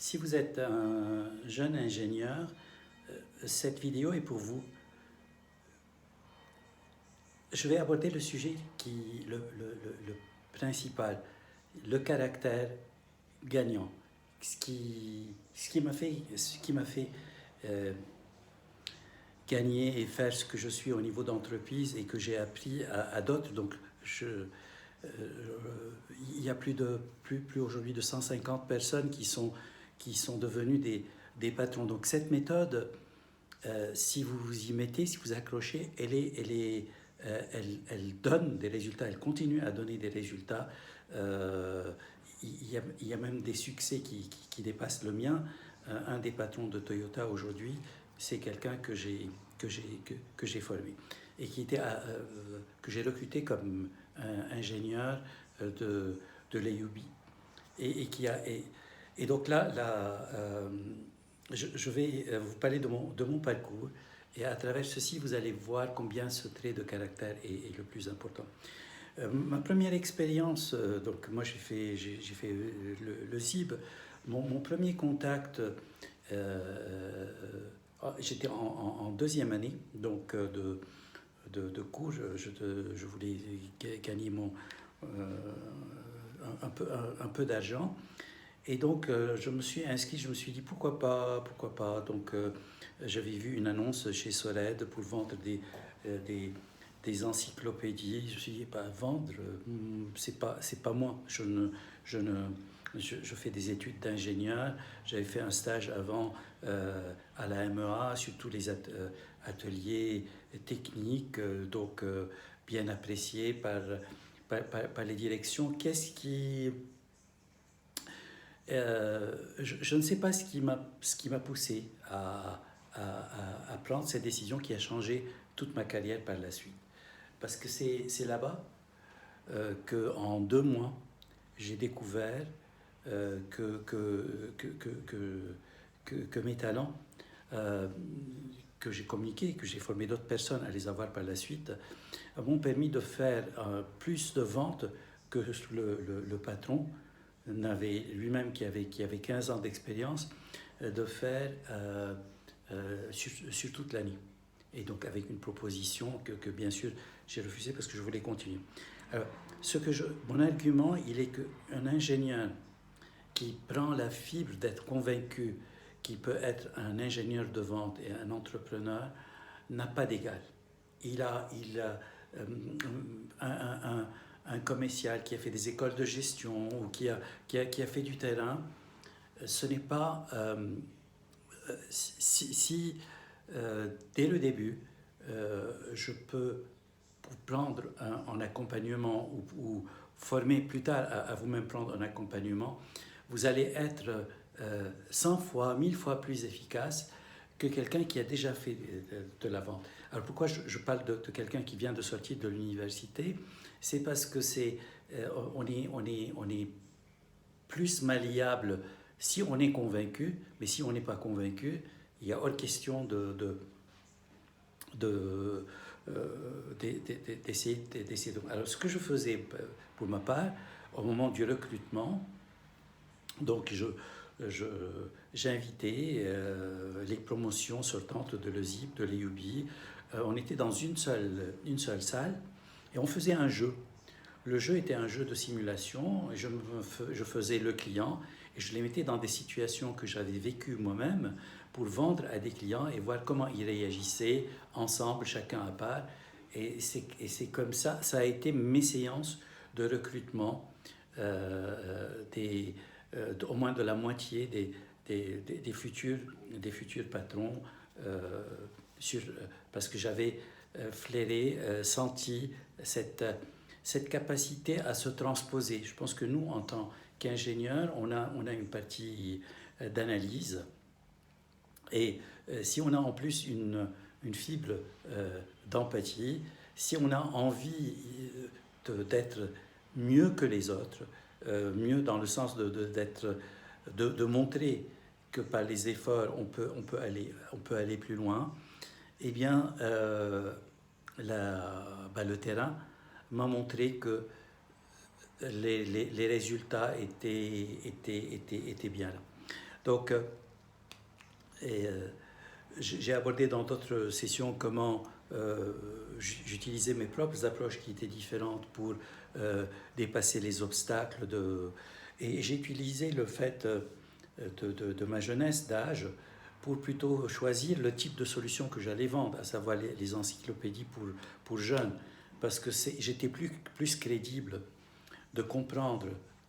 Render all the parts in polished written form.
Si vous êtes un jeune ingénieur, cette vidéo est pour vous. Je vais aborder le sujet le principal, le caractère gagnant. Ce qui m'a fait gagner et faire ce que je suis au niveau d'entreprise et que j'ai appris à d'autres. Donc, il y a plus aujourd'hui de 150 personnes qui sont devenues des patrons. Donc, cette méthode, si vous vous y mettez, si vous accrochez, elle donne des résultats, elle continue à donner des résultats. Il y a même des succès qui dépassent le mien. Un des patrons de Toyota aujourd'hui, c'est quelqu'un que j'ai formé et que j'ai recruté comme ingénieur de l'AUB. Et donc là, je vais vous parler de mon parcours. Et à travers ceci, vous allez voir combien ce trait de caractère est le plus important. Ma première expérience, donc moi j'ai fait le CIB. Mon premier contact, j'étais en deuxième année donc de cours. Je voulais gagner un peu d'argent. Et donc, je me suis inscrit, je me suis dit pourquoi pas. Donc, j'avais vu une annonce chez Soled pour vendre des encyclopédies. Je me suis dit, vendre, c'est pas moi. Je fais des études d'ingénieur. J'avais fait un stage avant à la MEA sur tous les ateliers techniques, donc bien appréciés par les directions. Je ne sais pas ce qui m'a poussé à prendre cette décision qui a changé toute ma carrière par la suite. Parce que c'est là-bas qu'en 2 mois, j'ai découvert que mes talents, que j'ai communiqué, que j'ai formé d'autres personnes à les avoir par la suite, m'ont permis de faire plus de ventes que le patron n'avait lui-même, qui avait 15 ans d'expérience, de faire sur toute l'année. Et donc avec une proposition que bien sûr j'ai refusée parce que je voulais continuer. Alors, mon argument, il est qu'un ingénieur qui prend la fibre d'être convaincu qu'il peut être un ingénieur de vente et un entrepreneur n'a pas d'égal. Il a un commercial qui a fait des écoles de gestion ou qui a fait du terrain. Ce n'est pas... si dès le début, je peux vous prendre en accompagnement ou former plus tard à vous-même prendre un accompagnement, vous allez être 100 fois, 1000 fois plus efficace que quelqu'un qui a déjà fait de la vente. Alors pourquoi je parle de quelqu'un qui vient de sortir de l'université? C'est parce que on est plus malléable si on est convaincu, mais si on n'est pas convaincu, il y a hors question d'essayer. Alors ce que je faisais pour ma part, au moment du recrutement, donc j'invitais les promotions sortantes de l'ESIP, de l'EUB. On était dans une seule salle et on faisait un jeu. Le jeu était un jeu de simulation. Et je faisais le client et je les mettais dans des situations que j'avais vécues moi-même pour vendre à des clients et voir comment ils réagissaient ensemble, chacun à part. Et c'est comme ça, ça a été mes séances de recrutement au moins de la moitié des futurs patrons, parce que j'avais flairé, senti cette capacité à se transposer. Je pense que nous, en tant qu'ingénieurs, on a une partie d'analyse. Et si on a en plus une fibre d'empathie, si on a envie d'être mieux que les autres, mieux dans le sens de montrer que par les efforts on peut aller plus loin, eh bien le terrain m'a montré que les résultats étaient bien là. Donc, j'ai abordé dans d'autres sessions comment j'utilisais mes propres approches qui étaient différentes pour dépasser les obstacles. Et j'ai utilisé le fait de ma jeunesse, d'âge, pour plutôt choisir le type de solution que j'allais vendre, à savoir les encyclopédies pour jeunes, parce que j'étais plus crédible de comprendre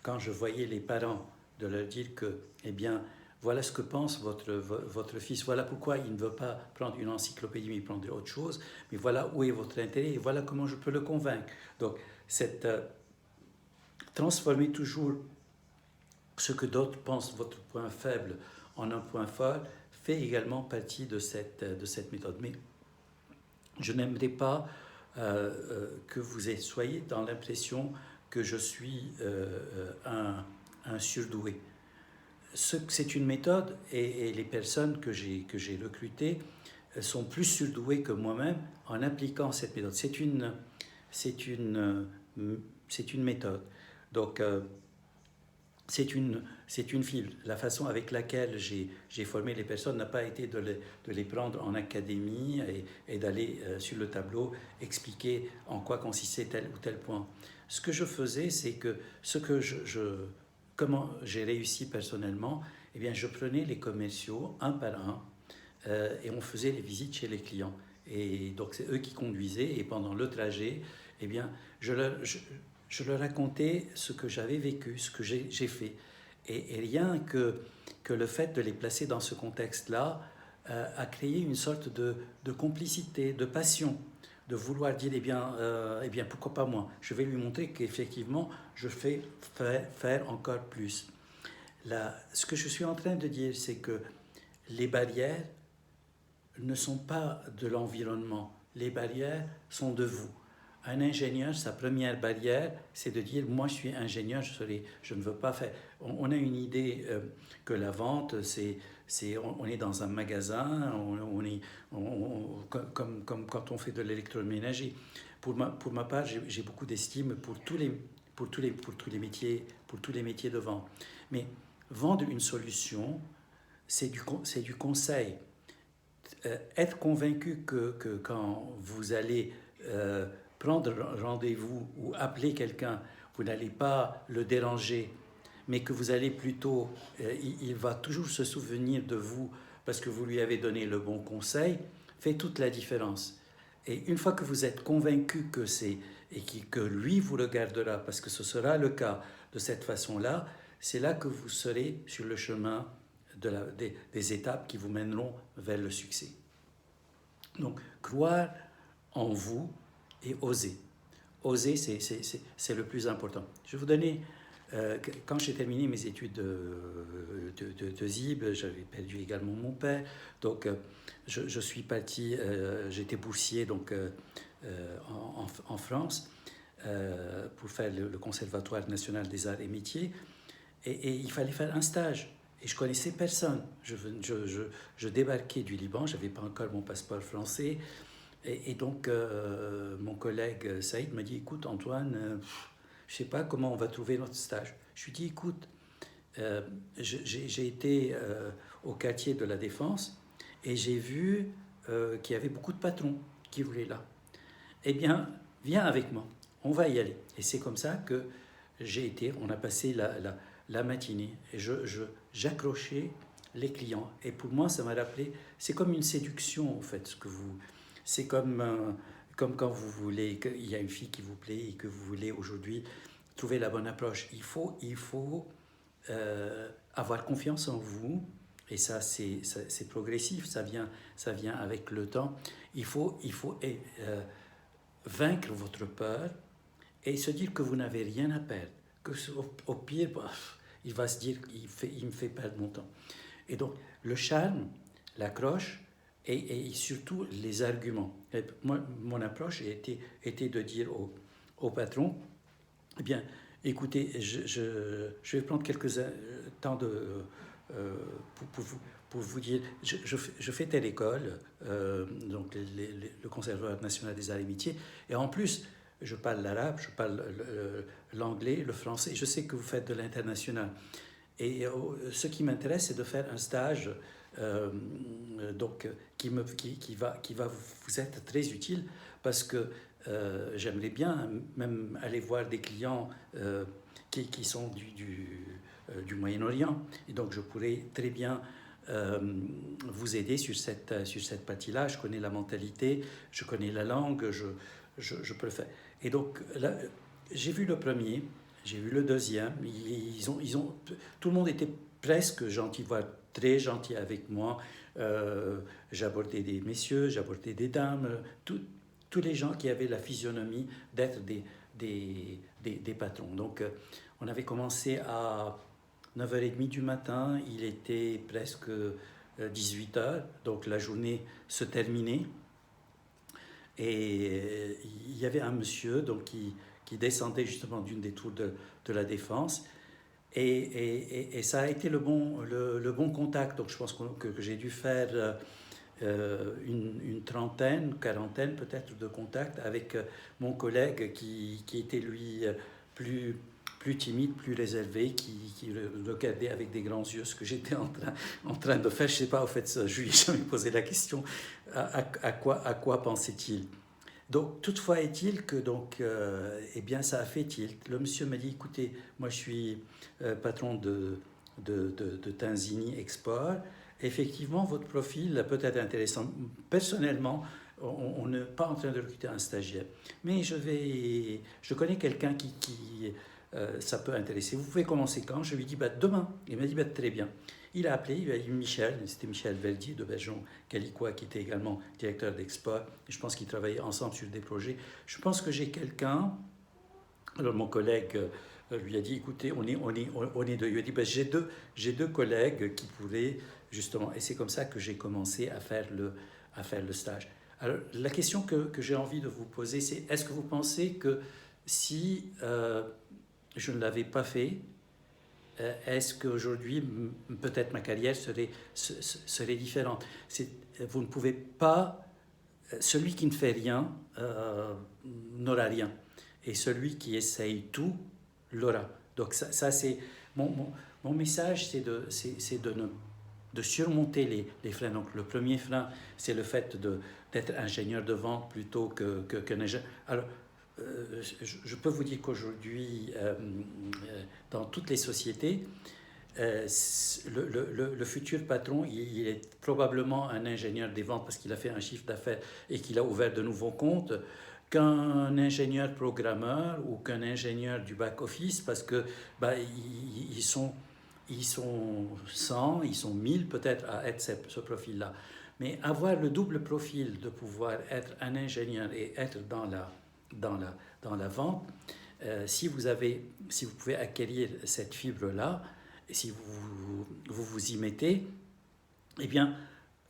quand je voyais les parents, de leur dire que, eh bien, voilà ce que pense votre fils, voilà pourquoi il ne veut pas prendre une encyclopédie, mais il prendrait autre chose, mais voilà où est votre intérêt, et voilà comment je peux le convaincre. Donc, transformer toujours ce que d'autres pensent votre point faible en un point fort fait également partie de cette méthode. Mais je n'aimerais pas que vous soyez dans l'impression que je suis un surdoué. C'est une méthode et les personnes que j'ai recrutées sont plus surdouées que moi-même en appliquant cette méthode. C'est une méthode. Donc, c'est une fibre. La façon avec laquelle j'ai formé les personnes n'a pas été de les prendre en académie et d'aller sur le tableau expliquer en quoi consistait tel ou tel point. Ce que je faisais, c'est que comment j'ai réussi personnellement, eh bien, je prenais les commerciaux un par un et on faisait les visites chez les clients. Et donc, c'est eux qui conduisaient et pendant le trajet, eh bien, je leur racontais ce que j'avais vécu, ce que j'ai fait. Et rien que le fait de les placer dans ce contexte-là a créé une sorte de complicité, de passion, de vouloir dire, eh bien, pourquoi pas moi? Je vais lui montrer qu'effectivement, je fais faire encore plus. Ce que je suis en train de dire, c'est que les barrières ne sont pas de l'environnement. Les barrières sont de vous. Un ingénieur, sa première barrière, c'est de dire « moi je suis ingénieur, je ne veux pas faire ». On a une idée que la vente, on est dans un magasin, comme quand on fait de l'électroménager. Pour ma part, j'ai beaucoup d'estime pour tous les métiers de vente. Mais vendre une solution, c'est du conseil. Être convaincu que quand vous allez prendre rendez-vous ou appeler quelqu'un, vous n'allez pas le déranger, mais que vous allez plutôt, il va toujours se souvenir de vous parce que vous lui avez donné le bon conseil, fait toute la différence. Et une fois que vous êtes convaincu que lui vous regardera, parce que ce sera le cas de cette façon-là, c'est là que vous serez sur le chemin des étapes qui vous mèneront vers le succès. Donc, croire en vous et oser. Oser, c'est le plus important. Je vais vous donner, quand j'ai terminé mes études de ZIB, j'avais perdu également mon père, donc je suis parti, j'étais boursier donc, en France pour faire le Conservatoire national des arts et métiers, et il fallait faire un stage. Et je connaissais personne. Je débarquais du Liban, je n'avais pas encore mon passeport français. Et donc, mon collègue Saïd m'a dit, écoute Antoine, je ne sais pas comment on va trouver notre stage. Je lui ai dit, écoute, j'ai été au quartier de la Défense et j'ai vu qu'il y avait beaucoup de patrons qui voulaient là. Eh bien, viens avec moi, on va y aller. Et c'est comme ça que on a passé la matinée et j'accrochais les clients. Et pour moi, ça m'a rappelé, c'est comme une séduction en fait, c'est comme quand vous voulez, il y a une fille qui vous plaît et que vous voulez aujourd'hui trouver la bonne approche. Il faut avoir confiance en vous, et ça c'est progressif, ça vient avec le temps. Il faut vaincre votre peur et se dire que vous n'avez rien à perdre, que au pire, il va se dire il me fait perdre mon temps. Et donc le charme, l'accroche et surtout les arguments. Et moi, mon approche était de dire au patron, eh bien, écoutez, je vais prendre quelques temps pour vous dire, je fais telle école, donc le Conservatoire national des arts et métiers, et en plus, je parle l'arabe, je parle l'anglais, le français, je sais que vous faites de l'international. Et ce qui m'intéresse, c'est de faire un stage donc, qui va vous être très utile parce que j'aimerais bien même aller voir des clients qui sont du Moyen-Orient. Et donc, je pourrais très bien vous aider sur cette partie-là. Je connais la mentalité, je connais la langue, je peux le faire. Et donc, là, j'ai vu le premier, j'ai vu le deuxième. Tout le monde était presque gentil, voire très gentil avec moi. J'ai abordé des messieurs, j'ai abordé des dames, tous les gens qui avaient la physionomie d'être des patrons. Donc, on avait commencé à 9h30 du matin, il était presque 18h, donc la journée se terminait. Et il y avait un monsieur donc, qui descendait justement d'une des tours de la Défense. Et ça a été le bon contact. Donc je pense que j'ai dû faire une trentaine, quarantaine peut-être de contacts avec mon collègue qui était lui plus timide, plus réservé, qui regardait avec des grands yeux ce que j'étais en train de faire. Je ne sais pas, en fait, je lui ai jamais posé la question à quoi pensait-il. Donc, toutefois est-il que donc, eh bien, ça a fait tilt. Le monsieur m'a dit, écoutez, moi je suis patron de Tanzini Export. Effectivement, votre profil peut être intéressant. Personnellement, on n'est pas en train de recruter un stagiaire. Mais je connais quelqu'un qui ça peut intéresser. Vous pouvez commencer quand? Je lui ai dit, bah, demain. Il m'a dit, bah, très bien. Il a appelé, il a dit Michel, c'était Michel Verdier de Bergeron Calicois, qui était également directeur d'Export. Je pense qu'ils travaillaient ensemble sur des projets. Je pense que j'ai quelqu'un. Alors mon collègue lui a dit, écoutez, on est deux. Il a dit, ben, j'ai deux collègues qui pourraient justement. Et c'est comme ça que j'ai commencé à faire le stage. Alors la question que j'ai envie de vous poser, c'est est-ce que vous pensez que si je ne l'avais pas fait, est-ce qu'aujourd'hui, peut-être ma carrière serait différente? Vous ne pouvez pas... Celui qui ne fait rien n'aura rien. Et celui qui essaye tout l'aura. Donc ça c'est... Mon message, c'est de surmonter les freins. Donc le premier frein, c'est le fait d'être ingénieur de vente plutôt qu'un ingénieur. Alors, je peux vous dire qu'aujourd'hui, dans toutes les sociétés, le futur patron, il est probablement un ingénieur des ventes parce qu'il a fait un chiffre d'affaires et qu'il a ouvert de nouveaux comptes, qu'un ingénieur programmeur ou qu'un ingénieur du back-office parce que ils sont 100, ils sont 1000 peut-être à être ce profil-là. Mais avoir le double profil de pouvoir être un ingénieur et être dans la vente, si vous pouvez acquérir cette fibre-là, et si vous y mettez, eh bien,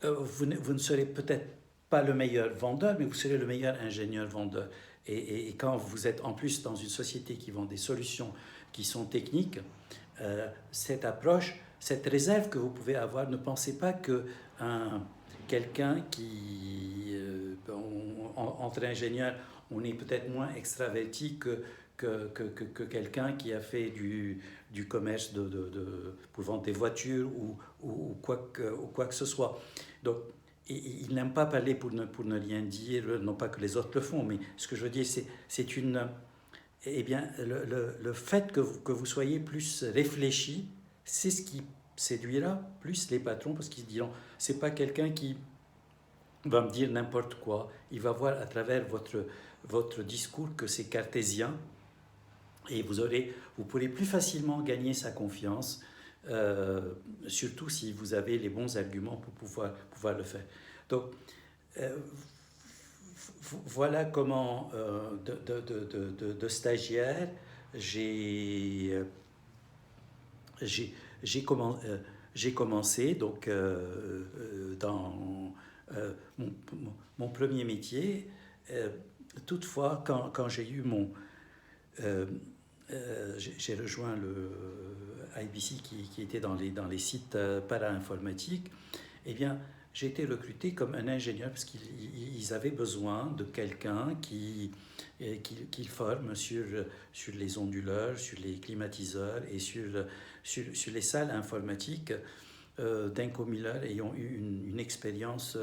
vous ne serez peut-être pas le meilleur vendeur, mais vous serez le meilleur ingénieur vendeur. Et quand vous êtes en plus dans une société qui vend des solutions qui sont techniques, cette approche, cette réserve que vous pouvez avoir, ne pensez pas que quelqu'un qui, entre ingénieurs, on est peut-être moins extraverti que quelqu'un qui a fait du commerce pour vendre des voitures ou quoi que ce soit. Donc, il n'aime pas parler pour ne rien dire, non pas que les autres le font, mais ce que je veux dire, c'est une... Eh bien, le fait que vous soyez plus réfléchi, c'est ce qui séduira plus les patrons, parce qu'ils diront, c'est pas quelqu'un qui va me dire n'importe quoi. Il va voir à travers votre discours que c'est cartésien, et vous pourrez plus facilement gagner sa confiance, surtout si vous avez les bons arguments pour pouvoir le faire. Donc, voilà comment, de stagiaire, j'ai commencé donc, dans mon premier métier. Toutefois, quand j'ai eu j'ai rejoint le IBC qui était dans les sites para-informatiques, eh bien, j'ai été recruté comme un ingénieur parce qu'ils avaient besoin de quelqu'un qui forme sur les onduleurs, sur les climatiseurs et sur sur les salles informatiques d'Inco Miller ayant eu une expérience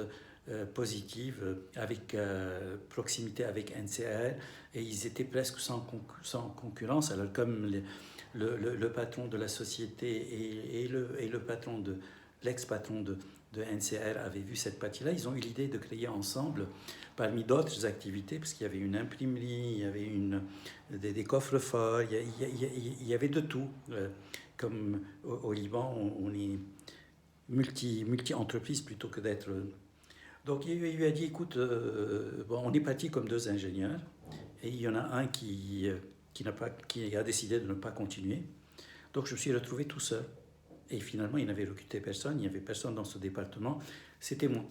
positive avec proximité avec NCR et ils étaient presque sans concurrence. Alors comme le patron de la société et le patron de l'ex-patron de NCR avaient vu cette partie-là, ils ont eu l'idée de créer ensemble, parmi d'autres activités, parce qu'il y avait une imprimerie, il y avait des coffres-forts, il y avait de tout. Comme au Liban, on est multi-entreprise plutôt que d'être... Donc il lui a dit, écoute, bon, on est parti comme deux ingénieurs, et il y en a un qui a décidé de ne pas continuer. Donc je me suis retrouvé tout seul. Et finalement, il n'avait recruté personne, il n'y avait personne dans ce département, c'était moi.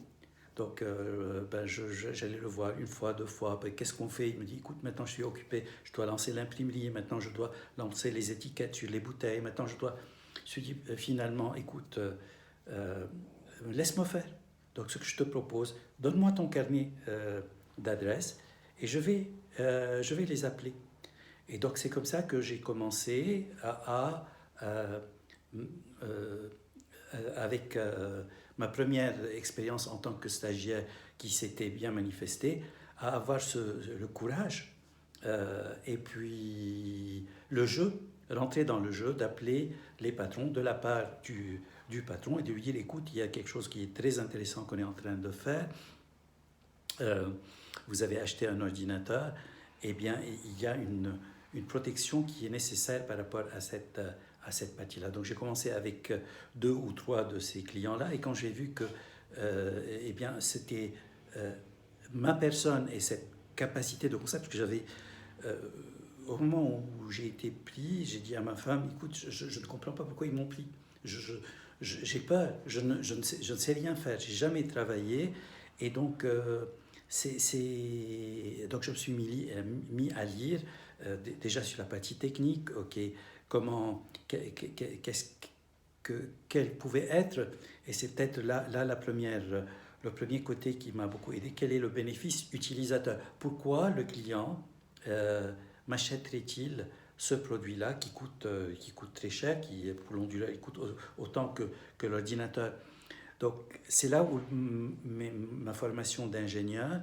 Donc j'allais le voir une fois, deux fois, ben, qu'est-ce qu'on fait? Il me dit, écoute, maintenant je suis occupé, je dois lancer l'imprimerie, maintenant je dois lancer les étiquettes sur les bouteilles, maintenant je dois... Je me suis dit, finalement, écoute, laisse-moi faire. Donc ce que je te propose, donne-moi ton carnet d'adresses et je vais les appeler. Et donc c'est comme ça que j'ai commencé avec ma première expérience en tant que stagiaire qui s'était bien manifestée, à avoir le courage et puis le jeu, rentrer dans le jeu, d'appeler les patrons de la part du patron et de lui dire, écoute, il y a quelque chose qui est très intéressant qu'on est en train de faire. Vous avez acheté un ordinateur, eh bien, il y a une protection qui est nécessaire par rapport à cette partie-là. Donc j'ai commencé avec 2 ou 3 de ces clients-là, et quand j'ai vu que eh bien, c'était ma personne et cette capacité de concept que j'avais, au moment où j'ai été pris, j'ai dit à ma femme, écoute, je ne comprends pas pourquoi ils m'ont pris. J'ai peur, je ne sais rien faire, j'ai jamais travaillé, et donc donc je me suis mis à lire déjà sur la partie technique, ok, quel pouvait être, et c'est peut-être là le premier côté qui m'a beaucoup aidé, quel est le bénéfice utilisateur, pourquoi le client m'achèterait-il ce produit-là qui coûte très cher, qui pour l'onduleur il coûte autant que l'ordinateur. Donc c'est là où ma formation d'ingénieur,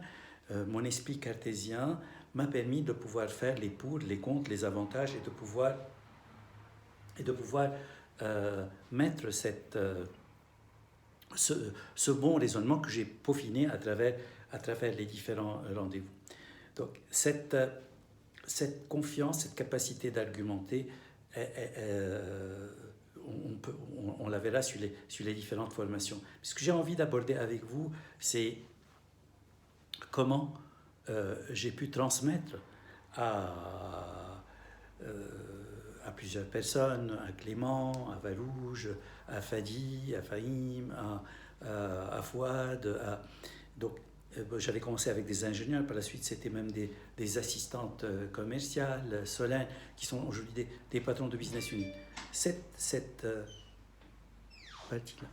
mon esprit cartésien m'a permis de pouvoir faire les pour, les contre, les avantages et de pouvoir mettre ce bon raisonnement que j'ai peaufiné à travers les différents rendez-vous. Donc cette confiance, cette capacité d'argumenter, on la verra sur les différentes formations. Ce que j'ai envie d'aborder avec vous, c'est comment j'ai pu transmettre à plusieurs personnes, à Clément, à Valouge, à Fadi, à Fahim, à Fouad. Donc, j'avais commencé avec des ingénieurs, par la suite c'était même des assistantes commerciales, Solène, qui sont aujourd'hui des patrons de business unit. Cette partie-là.